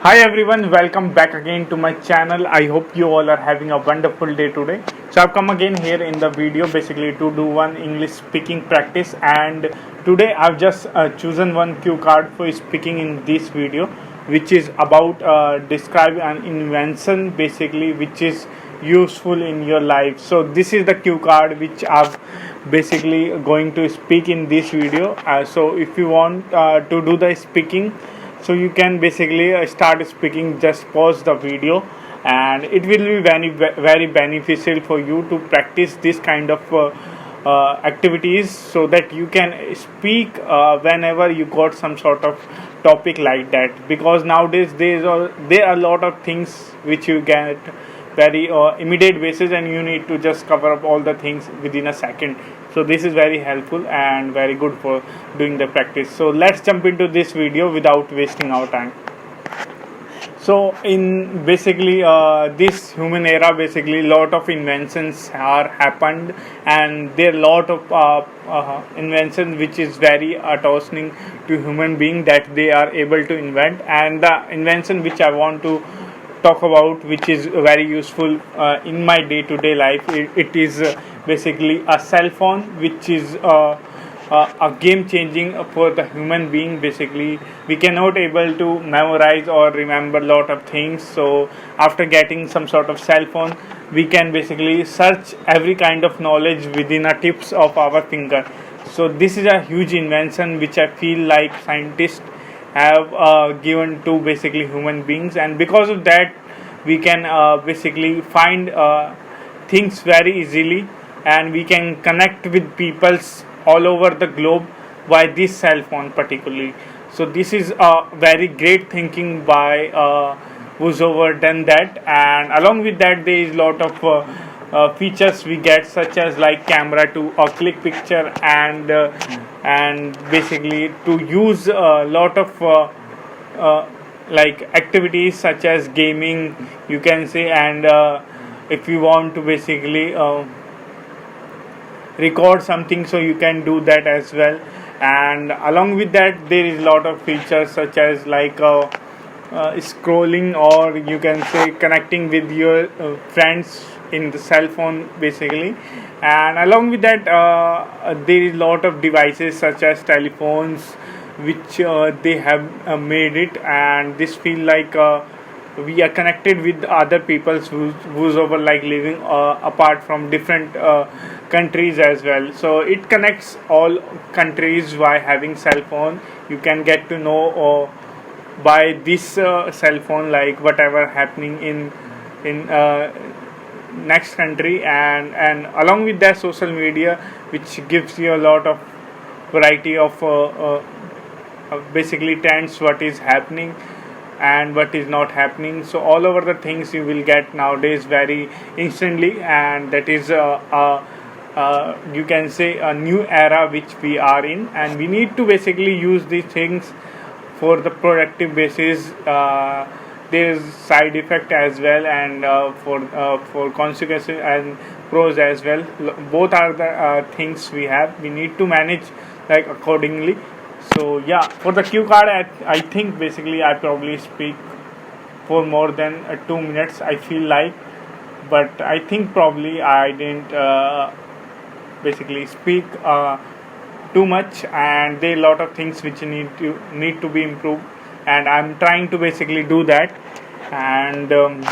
Hi everyone, welcome back again to my channel. I hope you all are having a wonderful day today. So I've come again here in the video basically to do one English speaking practice, and today I've just chosen one cue card for speaking in this video, which is about describe an invention basically which is useful in your life. So this is the cue card which I've basically going to speak in this video. So if you want to do the speaking, so you can basically start speaking, just pause the video, and it will be very beneficial for you to practice this kind of activities, so that you can speak whenever you got some sort of topic like that. Because nowadays there are a lot of things which you get very immediate basis, and you need to just cover up all the things within a second. So this is very helpful and very good for doing the practice. So let's jump into this video without wasting our time. So in basically this human era, basically lot of inventions are happened, and there are lot of inventions which is very astonishing to human being that they are able to invent. And the invention which I want to talk about, which is very useful in my day-to-day life, it is basically a cell phone, which is a game changing for the human being. Basically we cannot able to memorize or remember lot of things, so after getting some sort of cell phone, we can basically search every kind of knowledge within a tips of our finger. So this is a huge invention which I feel like scientists have given to basically human beings, and because of that we can basically find things very easily, and we can connect with peoples all over the globe by this cell phone particularly. So this is a very great thinking by whosoever done that. And along with that, there is lot of features we get, such as like camera to click picture, and basically to use a lot of like activities such as gaming, you can say. And if you want to basically record something, so you can do that as well. And along with that, there is a lot of features such as like scrolling, or you can say connecting with your friends in the cell phone basically. And along with that, there is a lot of devices such as telephones which they have made it, and this feel like we are connected with other people who's over like living apart from different countries as well. So it connects all countries by having cell phone. You can get to know by this cell phone like whatever happening in next country. And along with that, social media, which gives you a lot of variety of basically trends, what is happening and what is not happening. So all over the things you will get nowadays very instantly, and that is you can say a new era which we are in, and we need to basically use these things for the productive basis. There is side effect as well, and for consequences and pros as well. Both are the things we have. We need to manage like accordingly. So yeah, for the cue card, I think basically I probably speak for more than 2 minutes, I feel like, but I think probably I didn't basically speak too much, and there are a lot of things which need to be improved, and I'm trying to basically do that. And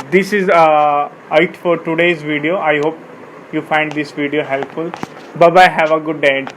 this is it for today's video. I hope you find this video helpful. Bye bye, have a good day.